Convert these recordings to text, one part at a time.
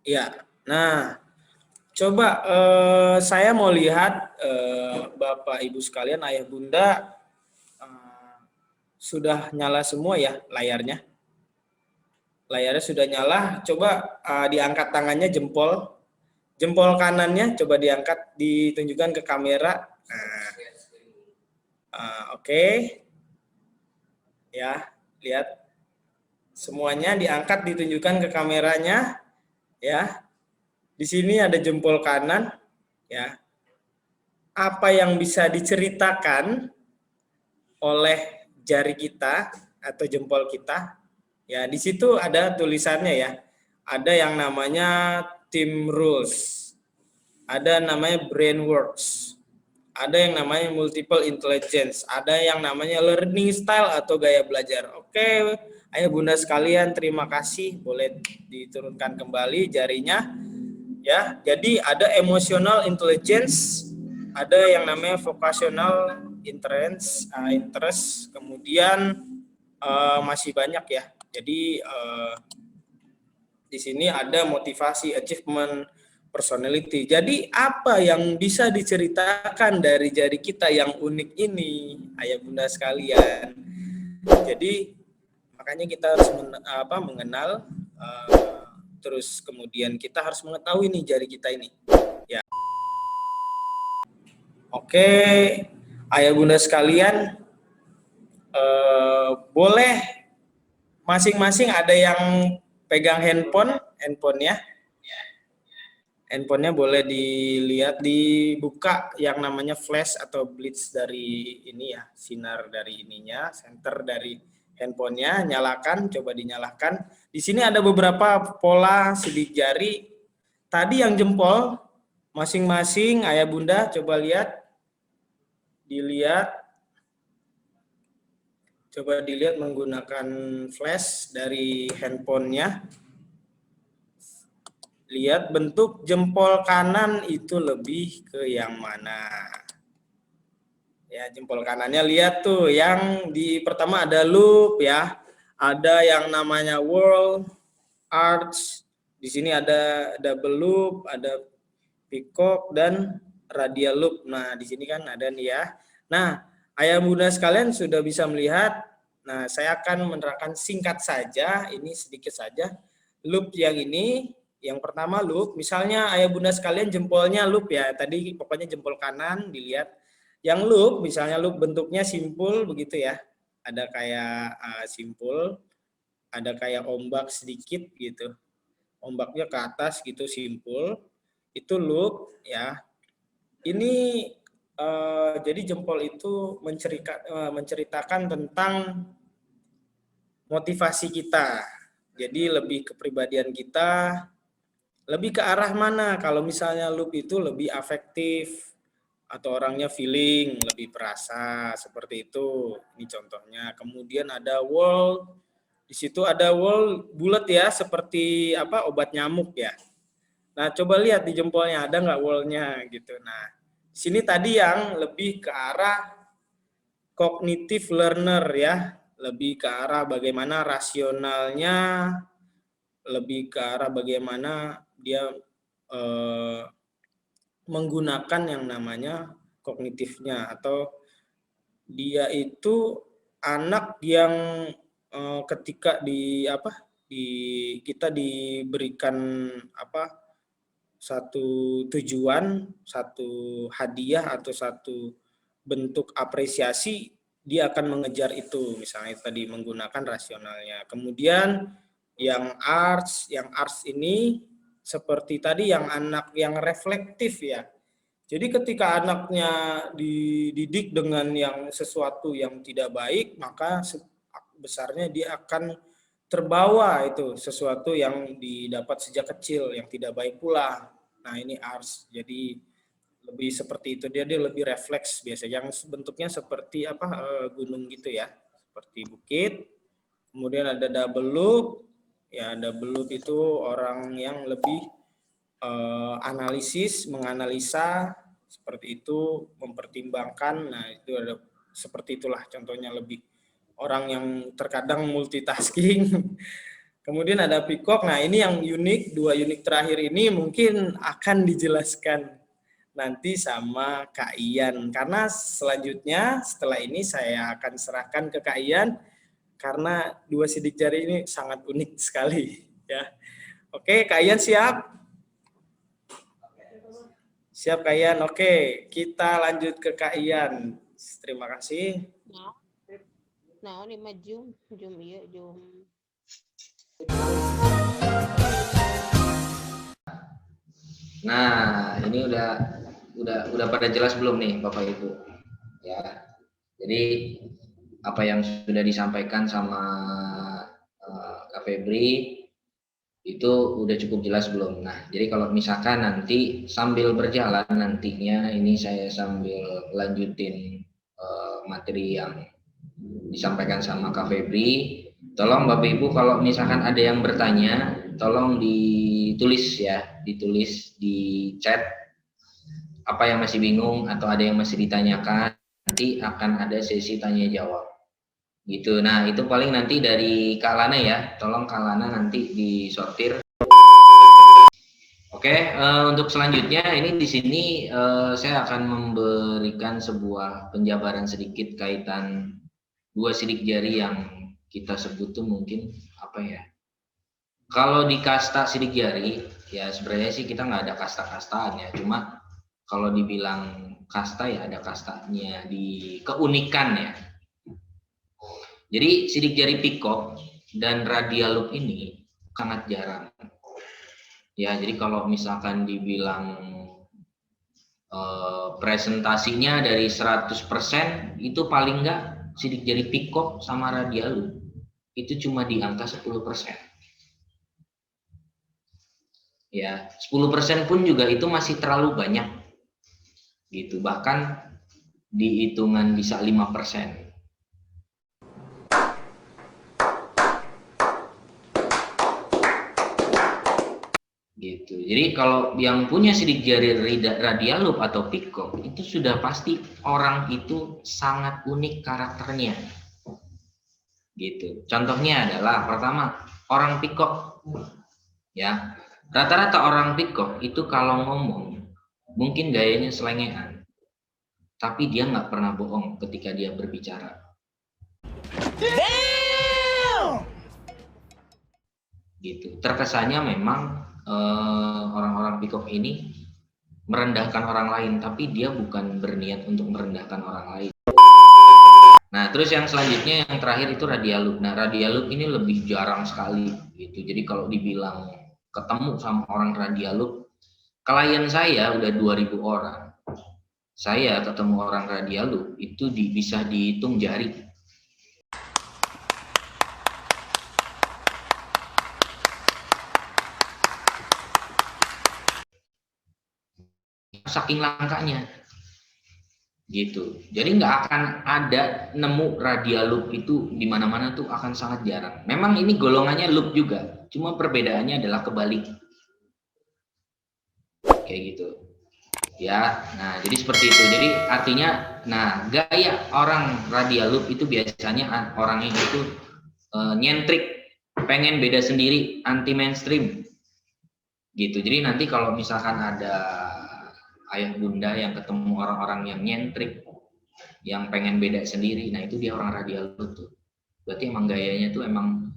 Ya. Nah, coba saya mau lihat Bapak Ibu sekalian, ayah bunda sudah nyala semua ya layarnya. Layarnya sudah nyala. Coba diangkat tangannya, jempol kanannya coba diangkat, ditunjukkan ke kamera. Nah, oke. Ya, lihat semuanya diangkat, ditunjukkan ke kameranya. Ya, di sini ada jempol kanan. Ya, apa yang bisa diceritakan oleh jari kita atau jempol kita, ya di situ ada tulisannya ya. Ada yang namanya team rules, ada namanya brain works, ada yang namanya multiple intelligence, ada yang namanya learning style atau gaya belajar. Oke, ayah bunda sekalian, terima kasih. Boleh diturunkan kembali jarinya. Ya, jadi ada emotional intelligence, ada yang namanya vocational interest, kemudian masih banyak ya. Jadi di sini ada motivasi, achievement, personality. Jadi apa yang bisa diceritakan dari jari kita yang unik ini, ayah bunda sekalian? Jadi makanya kita harus mengenal, terus kemudian kita harus mengetahui nih jari kita ini. Ya. Oke, ayah bunda sekalian, boleh masing-masing ada yang pegang handphonenya. Handphonenya boleh dilihat, dibuka yang namanya flash atau blitz dari ini ya, sinar dari ininya, center dari handphonenya, nyalakan, coba dinyalakan. Di sini ada beberapa pola sidik jari. Tadi yang jempol, masing-masing ayah bunda coba coba dilihat menggunakan flash dari handphonenya. Lihat bentuk jempol kanan itu lebih ke yang mana. Ya, jempol kanannya lihat tuh, yang di pertama ada loop ya. Ada yang namanya whirl, arch. Di sini ada double loop, ada peacock dan radial loop. Nah, di sini kan ada nih ya. Nah, ayah bunda sekalian sudah bisa melihat. Nah, saya akan menerangkan singkat saja, ini sedikit saja. Loop yang ini, yang pertama loop, misalnya ayah bunda sekalian jempolnya loop ya. Tadi pokoknya jempol kanan dilihat. Yang loop, misalnya loop bentuknya simpul begitu ya. Ada kayak simpul, ada kayak ombak sedikit gitu. Ombaknya ke atas gitu, simpul. Itu loop ya. Ini jadi jempol itu menceritakan tentang motivasi kita. Jadi lebih kepribadian kita, lebih ke arah mana. Kalau misalnya loop itu lebih afektif, atau orangnya feeling, lebih perasa, seperti itu. Ini contohnya. Kemudian ada wall, di situ ada wall bulat ya, seperti apa, obat nyamuk ya. Nah, coba lihat di jempolnya ada nggak wall-nya gitu. Nah, sini tadi yang lebih ke arah cognitive learner ya, lebih ke arah bagaimana rasionalnya, lebih ke arah bagaimana dia menggunakan yang namanya kognitifnya, atau dia itu anak yang ketika kita diberikan satu tujuan, satu hadiah atau satu bentuk apresiasi, dia akan mengejar itu, misalnya tadi menggunakan rasionalnya. Kemudian yang arts ini seperti tadi yang anak yang reflektif ya. Jadi ketika anaknya dididik dengan yang sesuatu yang tidak baik, maka besarnya dia akan terbawa itu sesuatu yang didapat sejak kecil yang tidak baik pula. Nah, ini arts. Jadi lebih seperti itu, dia lebih refleks biasanya, yang bentuknya seperti gunung gitu ya, seperti bukit. Kemudian ada double loop. Ya, double loop itu orang yang lebih menganalisa seperti itu, mempertimbangkan. Nah, itu ada seperti itulah contohnya, lebih orang yang terkadang multitasking Kemudian ada peacock. Nah, ini yang unik, 2 unit terakhir ini mungkin akan dijelaskan nanti sama Kak Ian. Karena selanjutnya setelah ini saya akan serahkan ke Kak Ian karena 2 sidik jari ini sangat unik sekali ya. Oke, Kak Ian siap? Siap Kak Ian. Oke, kita lanjut ke Kak Ian. Terima kasih. Nah, ini mah Zoom iya, Zoom. Nah, ini udah pada jelas belum nih Bapak Ibu? Ya. Jadi apa yang sudah disampaikan sama Kak Febri itu udah cukup jelas belum? Nah, jadi kalau misalkan nanti sambil berjalan nantinya ini saya sambil lanjutin materi yang disampaikan sama Kak Febri. Tolong Bapak Ibu kalau misalkan ada yang bertanya, tolong ditulis ya, ditulis di chat apa yang masih bingung atau ada yang masih ditanyakan. Nanti akan ada sesi tanya jawab. Gitu. Nah, itu paling nanti dari Kak Lana ya. Tolong Kak Lana nanti disortir. Oke, untuk selanjutnya ini di sini saya akan memberikan sebuah penjabaran sedikit kaitan 2 sidik jari yang kita sebut tuh mungkin apa ya? Kalau di kasta sidik jari ya sebenarnya sih kita nggak ada kasta-kastaan ya, cuma kalau dibilang kasta ya ada kastanya di keunikan ya. Jadi sidik jari peacock dan radial loop ini sangat jarang. Ya, jadi kalau misalkan dibilang presentasinya dari 100% itu paling enggak sidik jari peacock sama radial loop itu cuma di angka 10%. Ya, 10% pun juga itu masih terlalu banyak. Gitu, bahkan di hitungan bisa 5%. Gitu. Jadi kalau yang punya sidik jari radial loop atau peacock itu sudah pasti orang itu sangat unik karakternya. Gitu. Contohnya adalah pertama orang peacock ya. Rata-rata orang peacock itu kalau ngomong mungkin gayanya selengean. Tapi dia nggak pernah bohong ketika dia berbicara. Damn! Gitu. Terkesannya memang orang-orang peacock ini merendahkan orang lain, tapi dia bukan berniat untuk merendahkan orang lain. Nah, terus yang selanjutnya yang terakhir itu radial loop. Nah, radial loop ini lebih jarang sekali gitu. Jadi kalau dibilang ketemu sama orang radial loop, klien saya udah 2000 orang. Saya ketemu orang radial loop itu bisa dihitung jari. Saking langkanya gitu. Jadi nggak akan ada nemu radial loop itu di mana-mana tuh akan sangat jarang. Memang ini golongannya loop juga, cuma perbedaannya adalah kebalik. Kayak gitu. Ya, nah jadi seperti itu. Jadi artinya, nah gaya orang radial loop itu biasanya orangnya itu nyentrik, pengen beda sendiri, anti mainstream. Gitu. Jadi nanti kalau misalkan ada ayah bunda yang ketemu orang-orang yang nyentrik, yang pengen beda sendiri, nah itu dia orang radial loop tuh. Berarti emang gayanya tuh emang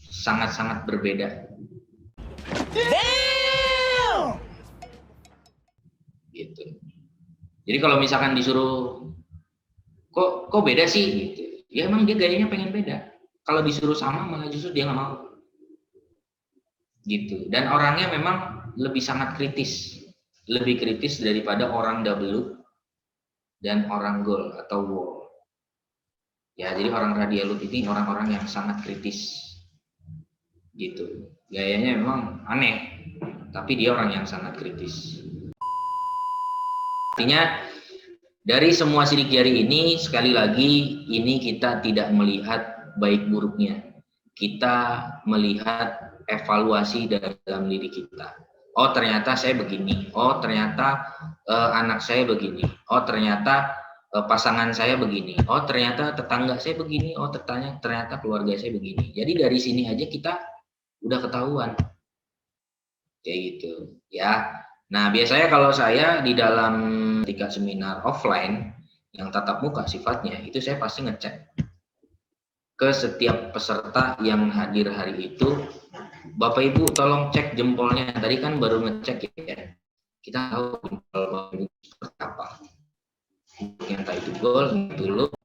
sangat-sangat berbeda. Damn! Gitu. Jadi kalau misalkan disuruh kok beda sih gitu, ya emang dia gayanya pengen beda. Kalau disuruh sama malah justru dia nggak mau. Gitu. Dan orangnya memang lebih sangat kritis. Lebih kritis daripada orang double loop dan orang goal atau wall. Ya, jadi orang radial loop ini orang-orang yang sangat kritis. Gitu. Gayanya memang aneh, tapi dia orang yang sangat kritis. Artinya dari semua sidik jari ini sekali lagi ini kita tidak melihat baik buruknya. Kita melihat evaluasi dalam diri kita. Oh ternyata saya begini, oh ternyata anak saya begini, oh ternyata pasangan saya begini, oh ternyata tetangga saya begini, oh ternyata keluarga saya begini. Jadi dari sini aja kita udah ketahuan. Kayak gitu, ya. Nah, biasanya kalau saya di dalam ketika seminar offline yang tatap muka sifatnya, itu saya pasti ngecek ke setiap peserta yang hadir hari itu, Bapak Ibu tolong cek jempolnya. Tadi kan baru ngecek ya. Kita tahu jempol Bapak Ibu seperti apa. Entah itu gol, itu loop.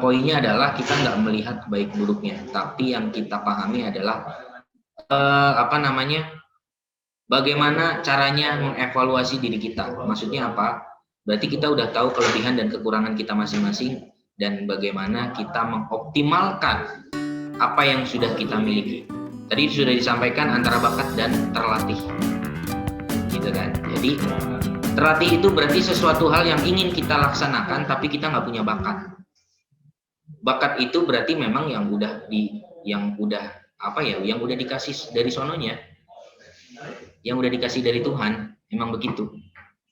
Poinnya adalah kita nggak melihat baik buruknya, tapi yang kita pahami adalah bagaimana caranya mengevaluasi diri kita. Maksudnya apa? Berarti kita udah tahu kelebihan dan kekurangan kita masing-masing dan bagaimana kita mengoptimalkan apa yang sudah kita miliki. Tadi sudah disampaikan antara bakat dan terlatih. Gitu kan. Jadi terlatih itu berarti sesuatu hal yang ingin kita laksanakan tapi kita nggak punya bakat. Bakat itu berarti memang yang udah dikasih dari sononya. Yang udah dikasih dari Tuhan, memang begitu.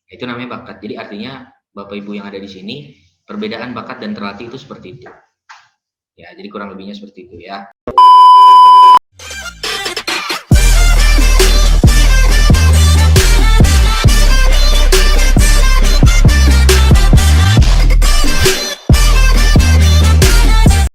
Itu namanya bakat. Jadi artinya Bapak Ibu yang ada di sini, perbedaan bakat dan terlatih itu seperti itu. Ya, jadi kurang lebihnya seperti itu ya.